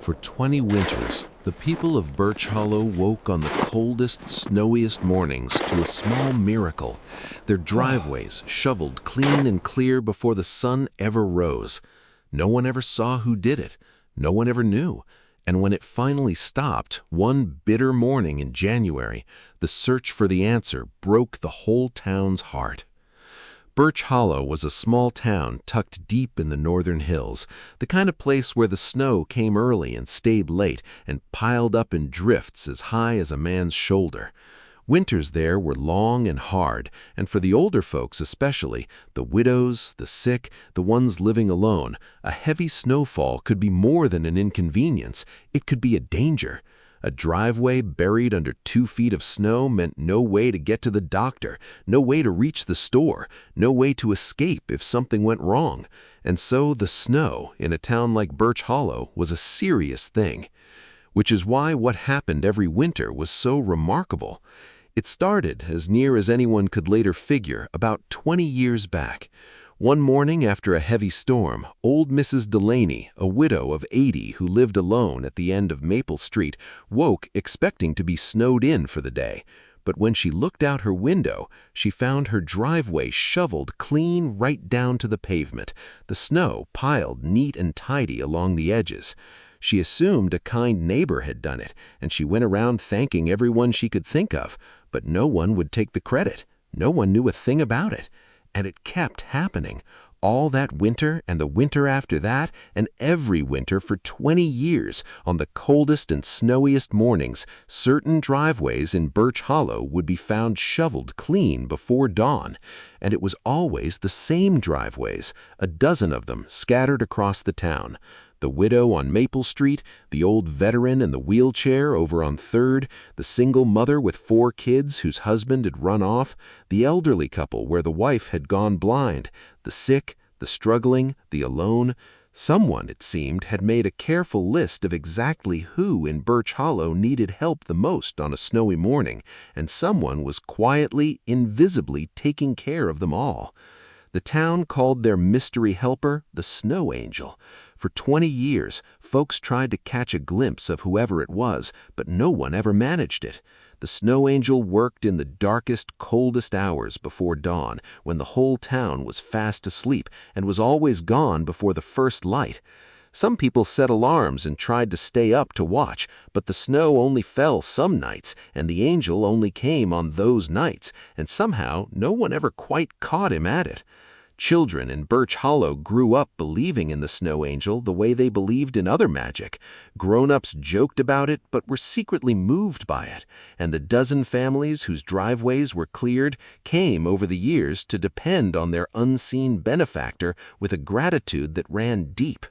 For 20 winters, the people of Birch Hollow woke on the coldest, snowiest mornings to a small miracle. Their driveways shoveled clean and clear before the sun ever rose. No one ever saw who did it. No one ever knew. And when it finally stopped, one bitter morning in January, the search for the answer broke the whole town's heart. Birch Hollow was a small town tucked deep in the northern hills, the kind of place where the snow came early and stayed late and piled up in drifts as high as a man's shoulder. Winters there were long and hard, and for the older folks especially, the widows, the sick, the ones living alone, a heavy snowfall could be more than an inconvenience. It could be a danger. A driveway buried under 2 feet of snow meant no way to get to the doctor, no way to reach the store, no way to escape if something went wrong. And so the snow in a town like Birch Hollow was a serious thing. Which is why what happened every winter was so remarkable. It started, as near as anyone could later figure, about 20 years back. One morning after a heavy storm, old Mrs. Delaney, a widow of 80 who lived alone at the end of Maple Street, woke expecting to be snowed in for the day. But when she looked out her window, she found her driveway shoveled clean right down to the pavement, the snow piled neat and tidy along the edges. She assumed a kind neighbor had done it, and she went around thanking everyone she could think of, but no one would take the credit. No one knew a thing about it. And it kept happening, all that winter and the winter after that, and every winter for 20 years. On the coldest and snowiest mornings, certain driveways in Birch Hollow would be found shoveled clean before dawn. And it was always the same driveways, a dozen of them scattered across the town. The widow on Maple Street, the old veteran in the wheelchair over on 3rd, the single mother with 4 kids whose husband had run off, the elderly couple where the wife had gone blind, the sick, the struggling, the alone. Someone, it seemed, had made a careful list of exactly who in Birch Hollow needed help the most on a snowy morning, and someone was quietly, invisibly taking care of them all. The town called their mystery helper the Snow Angel. For 20 years, folks tried to catch a glimpse of whoever it was, but no one ever managed it. The Snow Angel worked in the darkest, coldest hours before dawn, when the whole town was fast asleep and was always gone before the first light. Some people set alarms and tried to stay up to watch, but the snow only fell some nights, and the angel only came on those nights, and somehow no one ever quite caught him at it. Children in Birch Hollow grew up believing in the Snow Angel the way they believed in other magic. Grown-ups joked about it but were secretly moved by it, and the dozen families whose driveways were cleared came over the years to depend on their unseen benefactor with a gratitude that ran deep.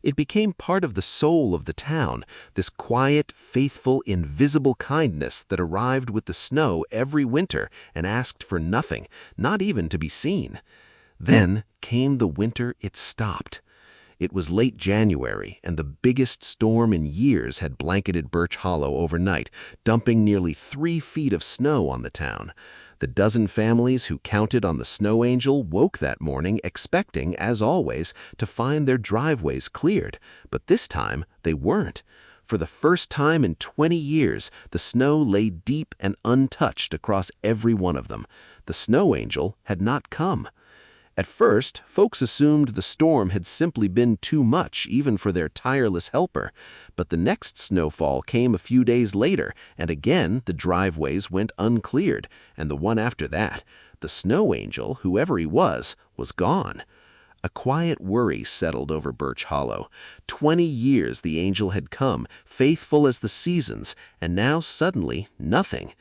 It became part of the soul of the town, this quiet, faithful, invisible kindness that arrived with the snow every winter and asked for nothing, not even to be seen. Then came the winter it stopped. It was late January, and the biggest storm in years had blanketed Birch Hollow overnight, dumping nearly 3 feet of snow on the town. The dozen families who counted on the Snow Angel woke that morning expecting, as always, to find their driveways cleared, but this time they weren't. For the first time in 20 years, the snow lay deep and untouched across every one of them. The Snow Angel had not come. At first, folks assumed the storm had simply been too much even for their tireless helper, but the next snowfall came a few days later, and again the driveways went uncleared, and the one after that. The Snow Angel, whoever he was gone. A quiet worry settled over Birch Hollow. 20 years the angel had come, faithful as the seasons, and now suddenly nothing.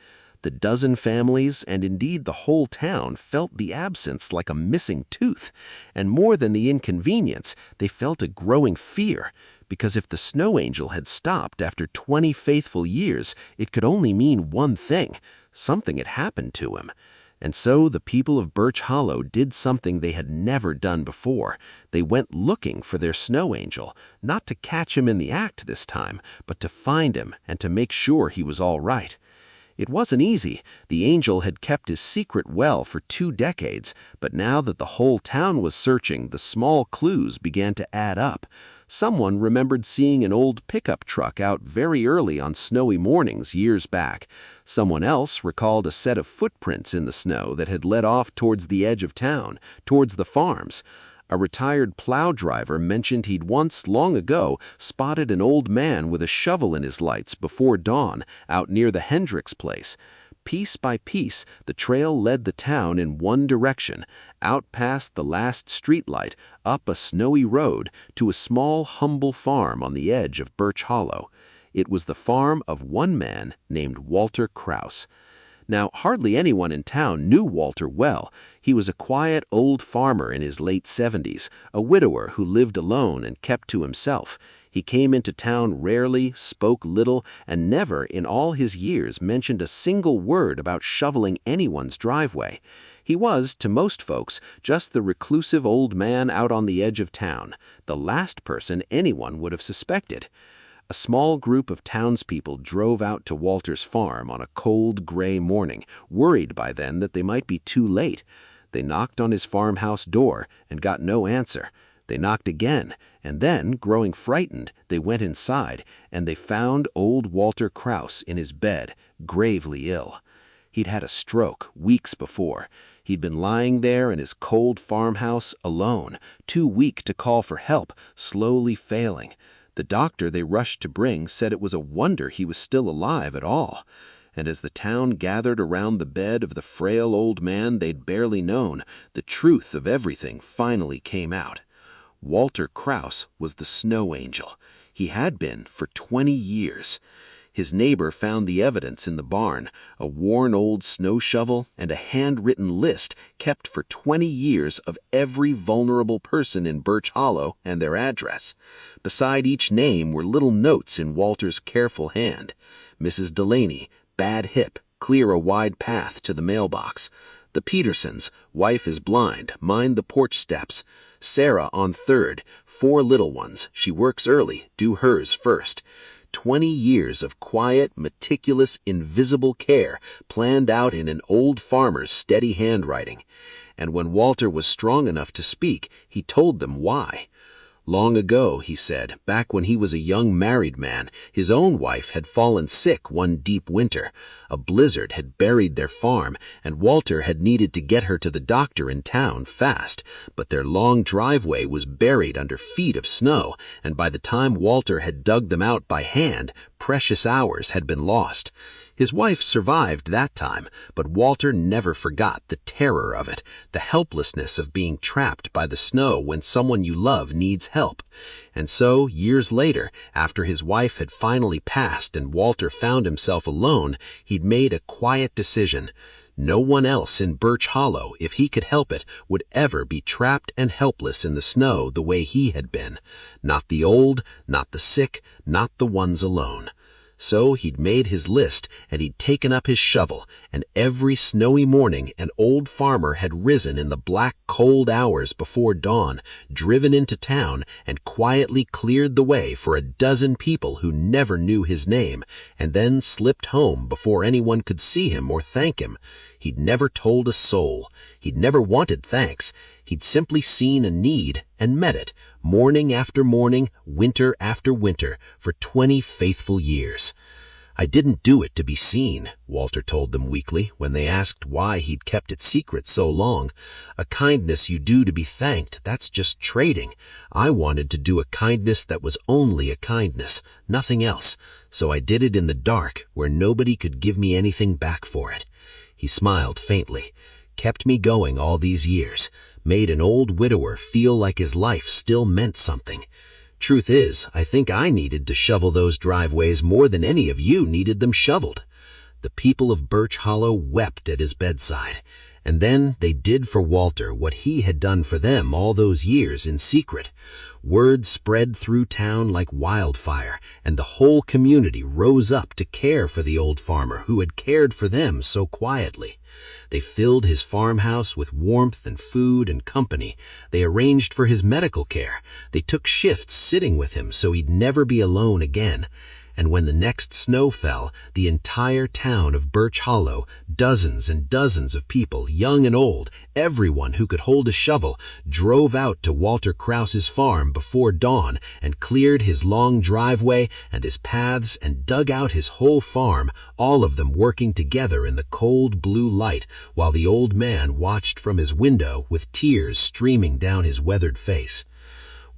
The dozen families, and indeed the whole town, felt the absence like a missing tooth. And more than the inconvenience, they felt a growing fear, because if the Snow Angel had stopped after 20 faithful years, it could only mean one thing: something had happened to him. And so the people of Birch Hollow did something they had never done before. They went looking for their Snow Angel, not to catch him in the act this time, but to find him and to make sure he was all right. It wasn't easy. The angel had kept his secret well for 2 decades, but now that the whole town was searching, the small clues began to add up. Someone remembered seeing an old pickup truck out very early on snowy mornings years back. Someone else recalled a set of footprints in the snow that had led off towards the edge of town, towards the farms. A retired plow driver mentioned he'd once, long ago, spotted an old man with a shovel in his lights before dawn out near the Hendricks place. Piece by piece, the trail led the town in one direction, out past the last streetlight, up a snowy road, to a small, humble farm on the edge of Birch Hollow. It was the farm of one man named Walter Krause. Now, hardly anyone in town knew Walter well. He was a quiet old farmer in his late 70s, a widower who lived alone and kept to himself. He came into town rarely, spoke little, and never in all his years mentioned a single word about shoveling anyone's driveway. He was, to most folks, just the reclusive old man out on the edge of town, the last person anyone would have suspected. A small group of townspeople drove out to Walter's farm on a cold, gray morning, worried by then that they might be too late. They knocked on his farmhouse door and got no answer. They knocked again, and then, growing frightened, they went inside, and they found old Walter Krause in his bed, gravely ill. He'd had a stroke weeks before. He'd been lying there in his cold farmhouse alone, too weak to call for help, slowly failing. The doctor they rushed to bring said it was a wonder he was still alive at all. And as the town gathered around the bed of the frail old man they'd barely known, the truth of everything finally came out. Walter Krause was the snow angel. He had been for 20 years. His neighbor found the evidence in the barn, a worn old snow shovel and a handwritten list kept for 20 years of every vulnerable person in Birch Hollow and their address. Beside each name were little notes in Walter's careful hand. Mrs. Delaney, bad hip, clear a wide path to the mailbox. The Petersons, wife is blind, mind the porch steps. Sarah on third, 4 little ones, she works early, do hers first. 20 years of quiet, meticulous, invisible care planned out in an old farmer's steady handwriting. And when Walter was strong enough to speak, he told them why. Long ago, he said, back when he was a young married man, his own wife had fallen sick one deep winter. A blizzard had buried their farm, and Walter had needed to get her to the doctor in town fast. But their long driveway was buried under feet of snow, and by the time Walter had dug them out by hand, precious hours had been lost. His wife survived that time, but Walter never forgot the terror of it, the helplessness of being trapped by the snow when someone you love needs help. And so, years later, after his wife had finally passed and Walter found himself alone, he'd made a quiet decision. No one else in Birch Hollow, if he could help it, would ever be trapped and helpless in the snow the way he had been. Not the old, not the sick, not the ones alone. So he'd made his list, and he'd taken up his shovel, and every snowy morning an old farmer had risen in the black, cold hours before dawn, driven into town, and quietly cleared the way for a dozen people who never knew his name, and then slipped home before anyone could see him or thank him. He'd never told a soul. He'd never wanted thanks. He'd simply seen a need and met it, morning after morning, winter after winter, for 20 faithful years. I didn't do it to be seen, Walter told them weakly when they asked why he'd kept it secret so long. A kindness you do to be thanked, that's just trading. I wanted to do a kindness that was only a kindness, nothing else. So I did it in the dark, where nobody could give me anything back for it. He smiled faintly. Kept me going all these years. Made an old widower feel like his life still meant something. Truth is, I think I needed to shovel those driveways more than any of you needed them shoveled. The people of Birch Hollow wept at his bedside, and then they did for Walter what he had done for them all those years in secret. Word spread through town like wildfire, and the whole community rose up to care for the old farmer who had cared for them so quietly. They filled his farmhouse with warmth and food and company. They arranged for his medical care. They took shifts sitting with him so he'd never be alone again. and when the next snow fell, the entire town of Birch Hollow, dozens and dozens of people, young and old, everyone who could hold a shovel, drove out to Walter Krause's farm before dawn and cleared his long driveway and his paths and dug out his whole farm, all of them working together in the cold blue light, while the old man watched from his window with tears streaming down his weathered face.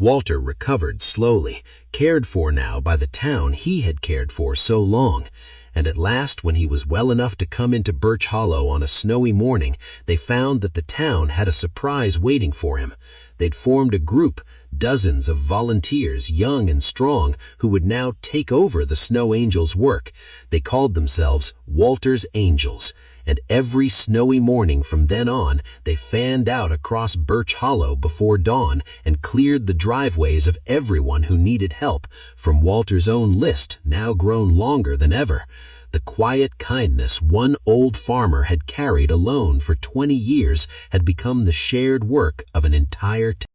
Walter recovered slowly, cared for now by the town he had cared for so long, and at last, when he was well enough to come into Birch Hollow on a snowy morning, they found that the town had a surprise waiting for him. They'd formed a group, dozens of volunteers, young and strong, who would now take over the Snow Angels' work. They called themselves Walter's Angels, and every snowy morning from then on, they fanned out across Birch Hollow before dawn and cleared the driveways of everyone who needed help, from Walter's own list, now grown longer than ever. The quiet kindness one old farmer had carried alone for 20 years had become the shared work of an entire town.